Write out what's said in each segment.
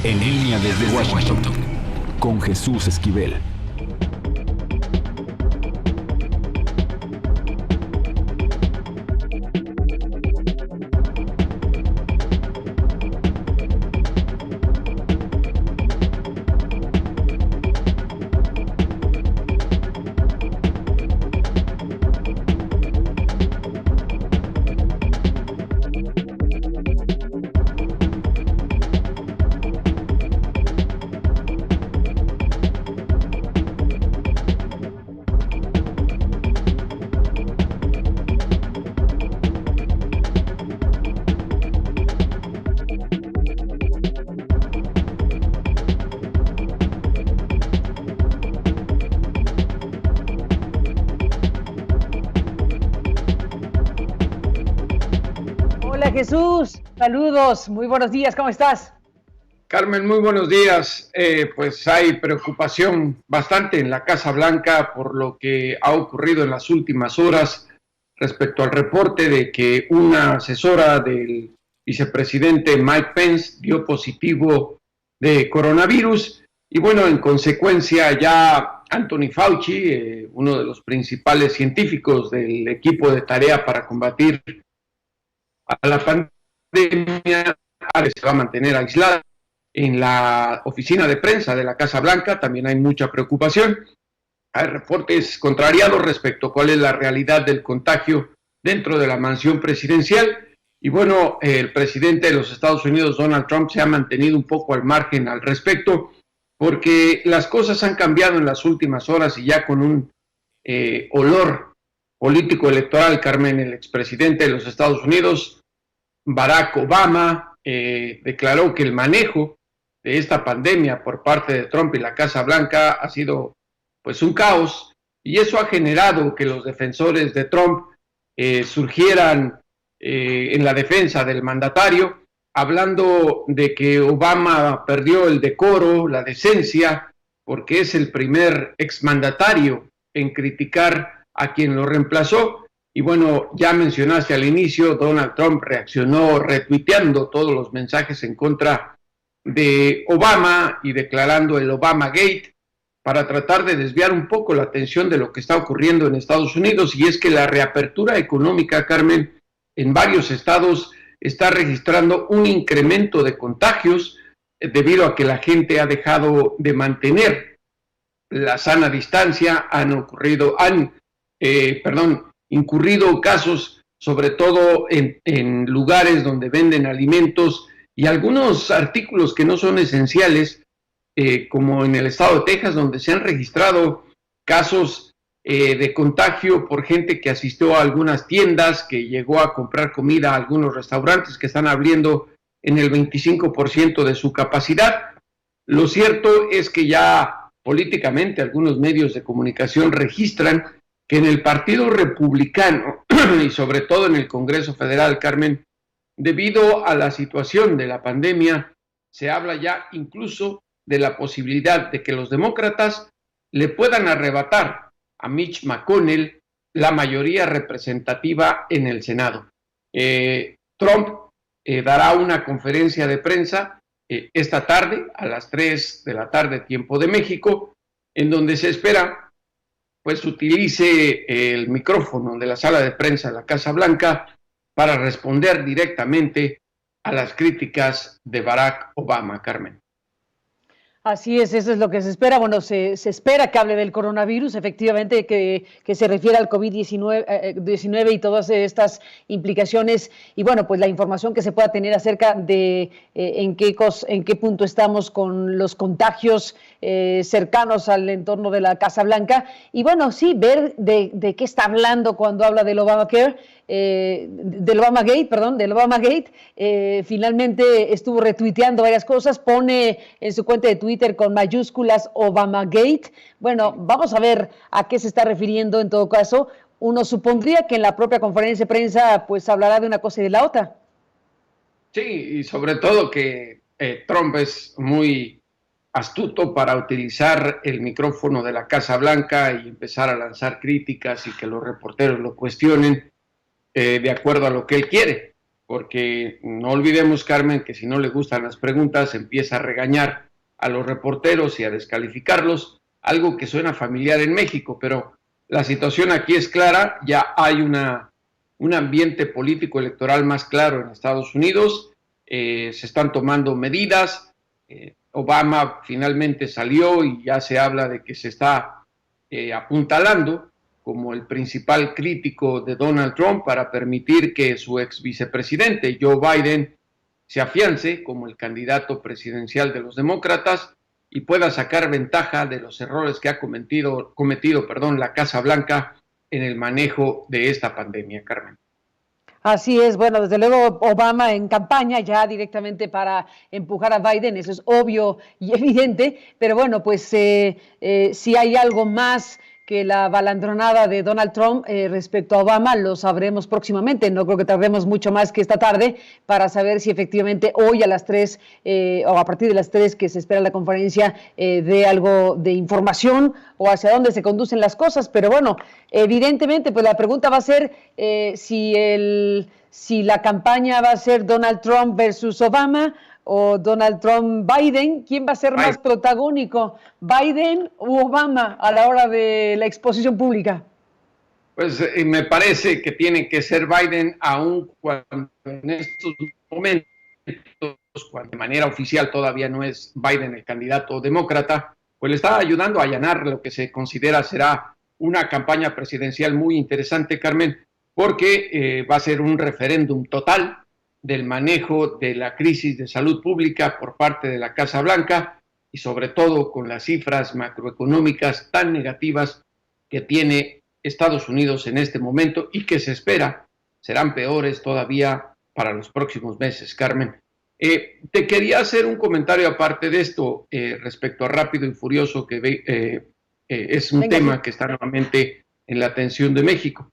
En línea desde Washington, con Jesús Esquivel. Hola Jesús, saludos, muy buenos días, ¿cómo estás? Carmen, muy buenos días. Pues hay preocupación bastante en la Casa Blanca por lo que ha ocurrido en las últimas horas respecto al reporte de que una asesora del vicepresidente Mike Pence dio positivo de coronavirus y bueno, en consecuencia ya Anthony Fauci, uno de los principales científicos del equipo de tarea para combatir a la pandemia, se va a mantener aislada. En la oficina de prensa de la Casa Blanca también hay mucha preocupación. Hay reportes contrariados respecto a cuál es la realidad del contagio dentro de la mansión presidencial. Y bueno, el presidente de los Estados Unidos, Donald Trump, se ha mantenido un poco al margen al respecto, porque las cosas han cambiado en las últimas horas y ya con un olor político electoral. Carmen, el expresidente de los Estados Unidos, Barack Obama, declaró que el manejo de esta pandemia por parte de Trump y la Casa Blanca ha sido pues un caos, y eso ha generado que los defensores de Trump surgieran en la defensa del mandatario, hablando de que Obama perdió el decoro, la decencia, porque es el primer exmandatario en criticar a quien lo reemplazó. Y bueno, ya mencionaste al inicio, Donald Trump reaccionó retuiteando todos los mensajes en contra de Obama y declarando el Obamagate para tratar de desviar un poco la atención de lo que está ocurriendo en Estados Unidos, y es que la reapertura económica, Carmen, en varios estados está registrando un incremento de contagios debido a que la gente ha dejado de mantener la sana distancia. Han incurrido casos, sobre todo en lugares donde venden alimentos y algunos artículos que no son esenciales, como en el estado de Texas, donde se han registrado casos de contagio por gente que asistió a algunas tiendas, que llegó a comprar comida a algunos restaurantes que están abriendo en el 25% de su capacidad. Lo cierto es que ya políticamente algunos medios de comunicación registran que en el Partido Republicano y sobre todo en el Congreso Federal, Carmen, debido a la situación de la pandemia, se habla ya incluso de la posibilidad de que los demócratas le puedan arrebatar a Mitch McConnell la mayoría representativa en el Senado. Trump dará una conferencia de prensa esta tarde a las 3 de la tarde, tiempo de México, en donde se espera pues utilice el micrófono de la sala de prensa de la Casa Blanca para responder directamente a las críticas de Barack Obama, Carmen. Así es, eso es lo que se espera. Bueno, se espera que hable del coronavirus, efectivamente, que se refiere al COVID-19 y todas estas implicaciones. Y bueno, pues la información que se pueda tener acerca de en qué punto estamos con los contagios cercanos al entorno de la Casa Blanca. Y bueno, sí, ver de qué está hablando cuando habla del Obamacare. Del Obamagate, finalmente estuvo retuiteando varias cosas, pone en su cuenta de Twitter con mayúsculas Obamagate. Bueno, vamos a ver a qué se está refiriendo en todo caso. Uno supondría que en la propia conferencia de prensa pues hablará de una cosa y de la otra. Sí, y sobre todo que Trump es muy astuto para utilizar el micrófono de la Casa Blanca y empezar a lanzar críticas y que los reporteros lo cuestionen de acuerdo a lo que él quiere, porque no olvidemos, Carmen, que si no le gustan las preguntas, empieza a regañar a los reporteros y a descalificarlos, algo que suena familiar en México, pero la situación aquí es clara, ya hay un ambiente político electoral más claro en Estados Unidos, se están tomando medidas, Obama finalmente salió y ya se habla de que se está apuntalando como el principal crítico de Donald Trump para permitir que su ex vicepresidente Joe Biden se afiance como el candidato presidencial de los demócratas y pueda sacar ventaja de los errores que ha cometido la Casa Blanca en el manejo de esta pandemia, Carmen. Así es, bueno, desde luego Obama en campaña ya directamente para empujar a Biden, eso es obvio y evidente, pero bueno, pues si hay algo más que la balandronada de Donald Trump respecto a Obama, lo sabremos próximamente. No creo que tardemos mucho más que esta tarde para saber si efectivamente hoy a las 3 o a partir de las 3 que se espera la conferencia de algo de información o hacia dónde se conducen las cosas. Pero bueno, evidentemente pues la pregunta va a ser si la campaña va a ser Donald Trump versus Obama o Donald Trump-Biden, ¿quién va a ser más protagónico, Biden u Obama a la hora de la exposición pública? Pues me parece que tiene que ser Biden, aun cuando en estos momentos, cuando de manera oficial todavía no es Biden el candidato demócrata, pues le está ayudando a allanar lo que se considera será una campaña presidencial muy interesante, Carmen, porque va a ser un referéndum total del manejo de la crisis de salud pública por parte de la Casa Blanca y sobre todo con las cifras macroeconómicas tan negativas que tiene Estados Unidos en este momento y que se espera serán peores todavía para los próximos meses, Carmen. Te quería hacer un comentario aparte de esto respecto a Rápido y Furioso, que es un tema que está nuevamente en la atención de México.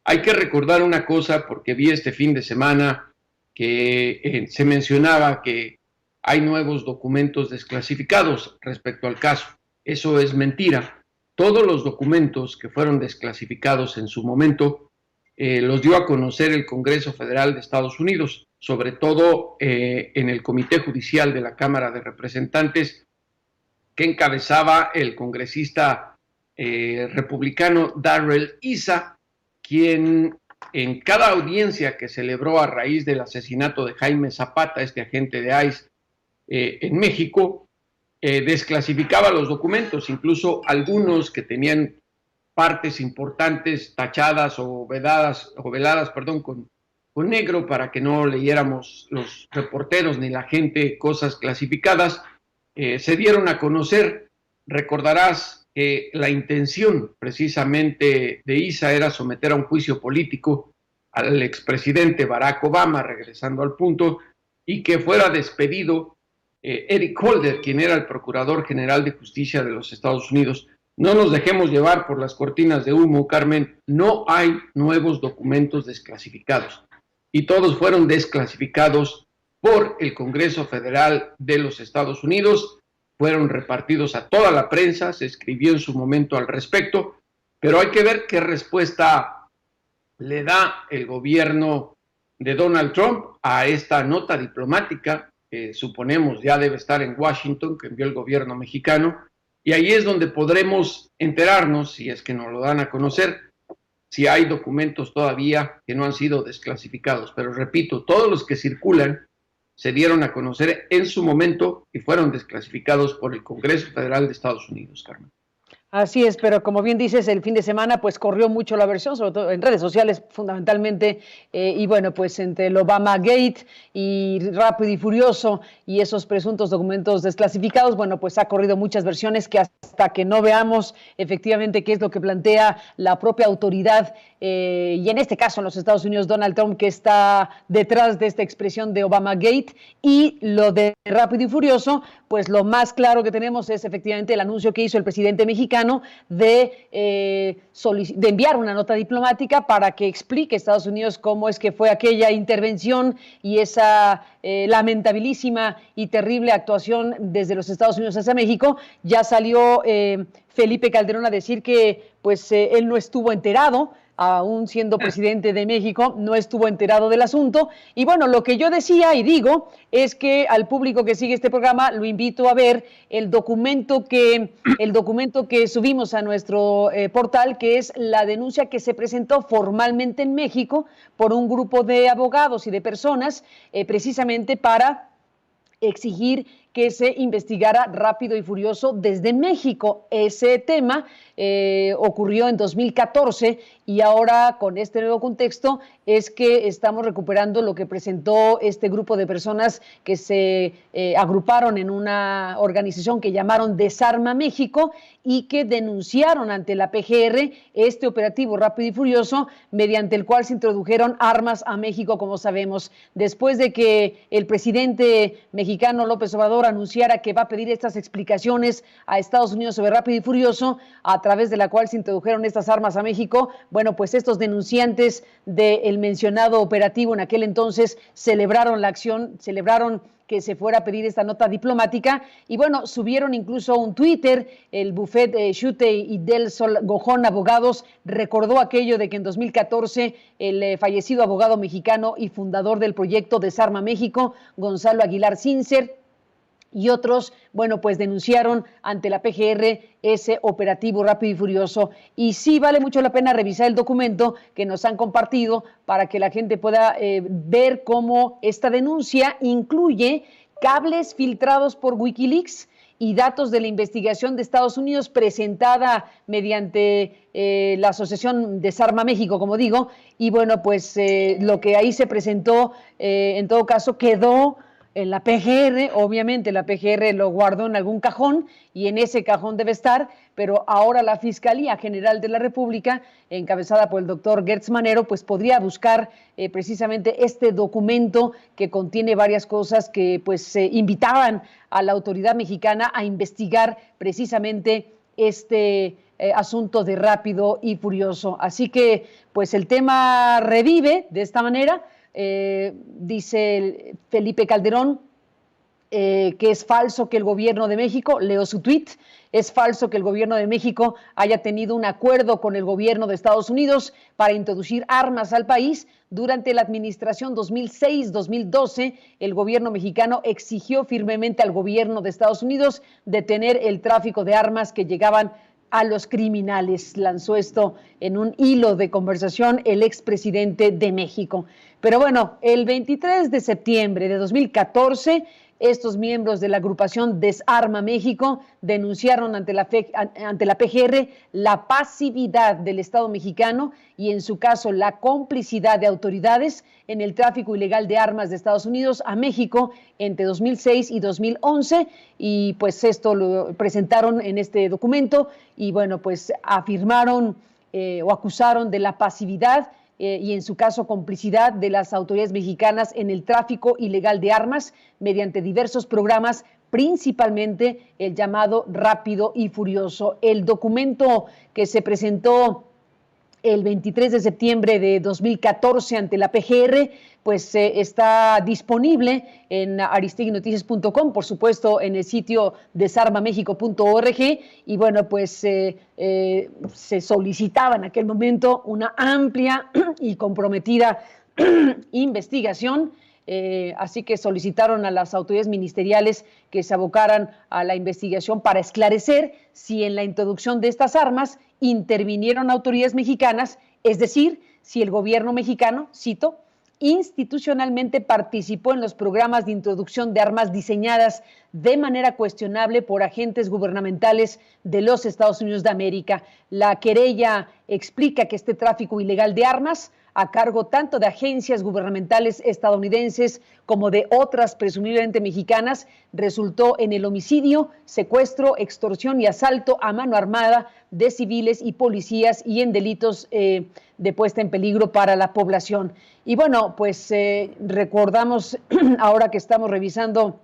Hay que recordar una cosa porque vi este fin de semana que se mencionaba que hay nuevos documentos desclasificados respecto al caso. Eso es mentira. Todos los documentos que fueron desclasificados en su momento los dio a conocer el Congreso Federal de Estados Unidos, sobre todo en el Comité Judicial de la Cámara de Representantes, que encabezaba el congresista republicano Darrell Issa, quien en cada audiencia que celebró a raíz del asesinato de Jaime Zapata, este agente de ICE en México, desclasificaba los documentos, incluso algunos que tenían partes importantes tachadas o veladas con negro para que no leyéramos los reporteros ni la gente cosas clasificadas, se dieron a conocer. Recordarás que la intención precisamente de Issa era someter a un juicio político al expresidente Barack Obama, regresando al punto, y que fuera despedido Eric Holder, quien era el Procurador General de Justicia de los Estados Unidos. No nos dejemos llevar por las cortinas de humo, Carmen, no hay nuevos documentos desclasificados y todos fueron desclasificados por el Congreso Federal de los Estados Unidos, fueron repartidos a toda la prensa, se escribió en su momento al respecto, pero hay que ver qué respuesta le da el gobierno de Donald Trump a esta nota diplomática que suponemos ya debe estar en Washington, que envió el gobierno mexicano, y ahí es donde podremos enterarnos, si es que nos lo dan a conocer, si hay documentos todavía que no han sido desclasificados. Pero repito, todos los que circulan se dieron a conocer en su momento y fueron desclasificados por el Congreso Federal de Estados Unidos, Carmen. Así es, pero como bien dices, el fin de semana pues corrió mucho la versión, sobre todo en redes sociales fundamentalmente, y bueno, pues entre el Obama Gate y Rápido y Furioso y esos presuntos documentos desclasificados, bueno, pues ha corrido muchas versiones que hasta que no veamos efectivamente qué es lo que plantea la propia autoridad, y en este caso en los Estados Unidos, Donald Trump, que está detrás de esta expresión de Obama Gate, y lo de Rápido y Furioso, pues lo más claro que tenemos es efectivamente el anuncio que hizo el presidente mexicano de enviar una nota diplomática para que explique a Estados Unidos cómo es que fue aquella intervención y esa lamentabilísima y terrible actuación desde los Estados Unidos hacia México. Ya salió Felipe Calderón a decir que pues él no estuvo enterado aún siendo presidente de México, no estuvo enterado del asunto. Y bueno, lo que yo decía y digo es que al público que sigue este programa lo invito a ver el documento que subimos a nuestro portal, que es la denuncia que se presentó formalmente en México por un grupo de abogados y de personas, precisamente para exigir que se investigara rápido y furioso desde México. Ese tema ocurrió en 2014 y ahora con este nuevo contexto es que estamos recuperando lo que presentó este grupo de personas que se agruparon en una organización que llamaron Desarma México y que denunciaron ante la PGR este operativo rápido y furioso mediante el cual se introdujeron armas a México, como sabemos. Después de que el presidente mexicano López Obrador anunciara que va a pedir estas explicaciones a Estados Unidos sobre rápido y furioso, a través de la cual se introdujeron estas armas a México, bueno, pues estos denunciantes del mencionado operativo en aquel entonces celebraron la acción, celebraron que se fuera a pedir esta nota diplomática y bueno, subieron incluso un Twitter. El bufet Schute y Del Sol Gojón Abogados recordó aquello de que en 2014 el fallecido abogado mexicano y fundador del proyecto Desarma México, Gonzalo Aguilar Sincer, y otros, bueno, pues denunciaron ante la PGR ese operativo rápido y furioso. Y sí vale mucho la pena revisar el documento que nos han compartido para que la gente pueda ver cómo esta denuncia incluye cables filtrados por Wikileaks y datos de la investigación de Estados Unidos presentada mediante la Asociación Desarma México, como digo. Y bueno, pues lo que ahí se presentó, en todo caso, quedó en la PGR. Obviamente la PGR lo guardó en algún cajón y en ese cajón debe estar, pero ahora la Fiscalía General de la República, encabezada por el doctor Gertz Manero, pues podría buscar precisamente este documento que contiene varias cosas que pues invitaban a la autoridad mexicana a investigar precisamente este asunto de rápido y furioso. Así que pues el tema revive de esta manera. Dice Felipe Calderón que es falso que el gobierno de México, leo su tuit, es falso que el gobierno de México haya tenido un acuerdo con el gobierno de Estados Unidos para introducir armas al país. Durante la administración 2006-2012, el gobierno mexicano exigió firmemente al gobierno de Estados Unidos detener el tráfico de armas que llegaban a los criminales. Lanzó esto en un hilo de conversación el expresidente de México. Pero bueno, el 23 de septiembre de 2014, estos miembros de la agrupación Desarma México denunciaron ante la PGR la pasividad del Estado mexicano y, en su caso, la complicidad de autoridades en el tráfico ilegal de armas de Estados Unidos a México entre 2006 y 2011. Y pues esto lo presentaron en este documento y bueno, pues afirmaron o acusaron de la pasividad y en su caso complicidad de las autoridades mexicanas en el tráfico ilegal de armas mediante diversos programas, principalmente el llamado Rápido y Furioso. El documento que se presentó el 23 de septiembre de 2014 ante la PGR, pues está disponible en aristeguinoticias.com, por supuesto en el sitio desarmamexico.org y bueno, pues se solicitaba en aquel momento una amplia y comprometida investigación. Así que solicitaron a las autoridades ministeriales que se abocaran a la investigación para esclarecer si en la introducción de estas armas intervinieron autoridades mexicanas, es decir, si el gobierno mexicano, cito, institucionalmente participó en los programas de introducción de armas diseñadas de manera cuestionable por agentes gubernamentales de los Estados Unidos de América. La querella explica que este tráfico ilegal de armas, a cargo tanto de agencias gubernamentales estadounidenses como de otras presumiblemente mexicanas, resultó en el homicidio, secuestro, extorsión y asalto a mano armada de civiles y policías y en delitos de puesta en peligro para la población. Y bueno, pues recordamos, ahora que estamos revisando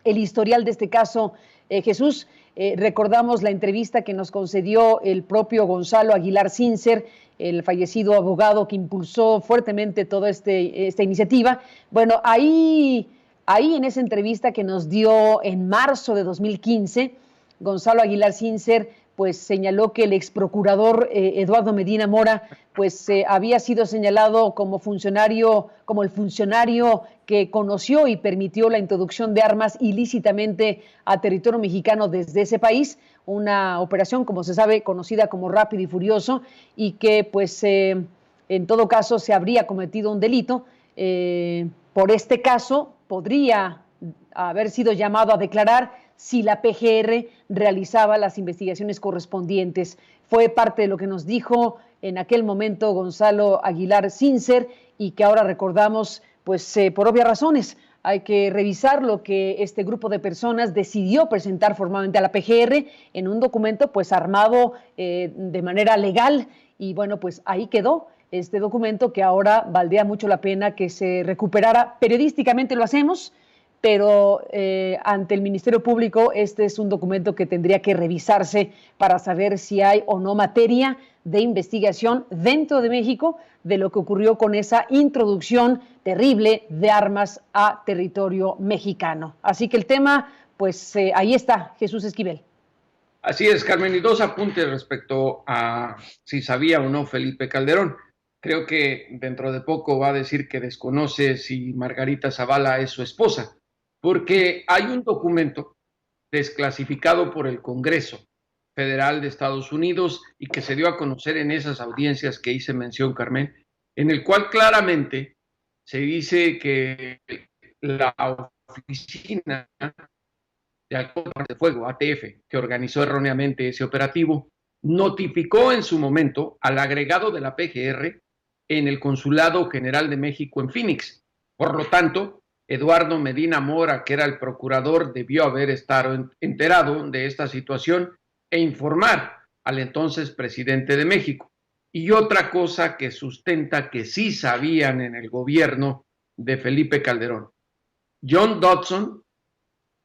el historial de este caso, Jesús, recordamos la entrevista que nos concedió el propio Gonzalo Aguilar Sincer, el fallecido abogado que impulsó fuertemente toda esta iniciativa. Bueno, ahí en esa entrevista que nos dio en marzo de 2015, Gonzalo Aguilar Sincer pues señaló que el ex procurador Eduardo Medina Mora pues había sido señalado como el funcionario que conoció y permitió la introducción de armas ilícitamente a territorio mexicano desde ese país, una operación, como se sabe, conocida como Rápido y Furioso, y que pues en todo caso se habría cometido un delito. Por este caso podría haber sido llamado a declarar si la PGR realizaba las investigaciones correspondientes. Fue parte de lo que nos dijo en aquel momento Gonzalo Aguilar Sincer y que ahora recordamos, pues por obvias razones. Hay que revisar lo que este grupo de personas decidió presentar formalmente a la PGR en un documento pues armado de manera legal, y bueno, pues ahí quedó este documento, que ahora valdría mucho la pena que se recuperara. Periodísticamente lo hacemos, pero ante el Ministerio Público este es un documento que tendría que revisarse para saber si hay o no materia de investigación dentro de México de lo que ocurrió con esa introducción terrible de armas a territorio mexicano. Así que el tema, pues ahí está, Jesús Esquivel. Así es, Carmen, y dos apuntes respecto a si sabía o no Felipe Calderón. Creo que dentro de poco va a decir que desconoce si Margarita Zavala es su esposa, porque hay un documento desclasificado por el Congreso Federal de Estados Unidos y que se dio a conocer en esas audiencias que hice mención, Carmen, en el cual claramente se dice que la oficina de alto de fuego, ATF, que organizó erróneamente ese operativo, notificó en su momento al agregado de la PGR en el Consulado General de México en Phoenix. Por lo tanto, Eduardo Medina Mora, que era el procurador, debió haber estado enterado de esta situación e informar al entonces presidente de México. Y otra cosa que sustenta que sí sabían en el gobierno de Felipe Calderón. John Dodson,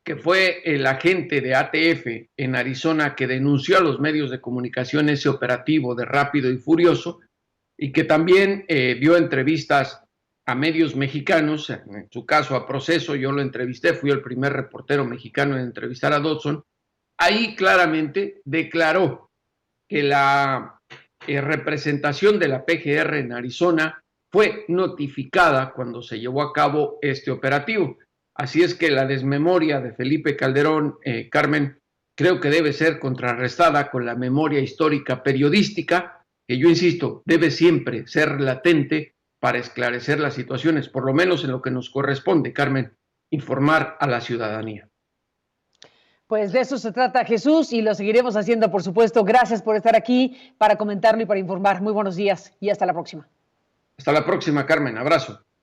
que fue el agente de ATF en Arizona que denunció a los medios de comunicación ese operativo de Rápido y Furioso, y que también dio entrevistas a medios mexicanos, en su caso a Proceso, yo lo entrevisté, fui el primer reportero mexicano en entrevistar a Dodson. Ahí claramente declaró que la representación de la PGR en Arizona fue notificada cuando se llevó a cabo este operativo. Así es que la desmemoria de Felipe Calderón, Carmen, creo que debe ser contrarrestada con la memoria histórica periodística, que yo insisto, debe siempre ser latente para esclarecer las situaciones, por lo menos en lo que nos corresponde, Carmen, informar a la ciudadanía. Pues de eso se trata, Jesús, y lo seguiremos haciendo, por supuesto. Gracias por estar aquí para comentarlo y para informar. Muy buenos días y hasta la próxima. Hasta la próxima, Carmen. Abrazo.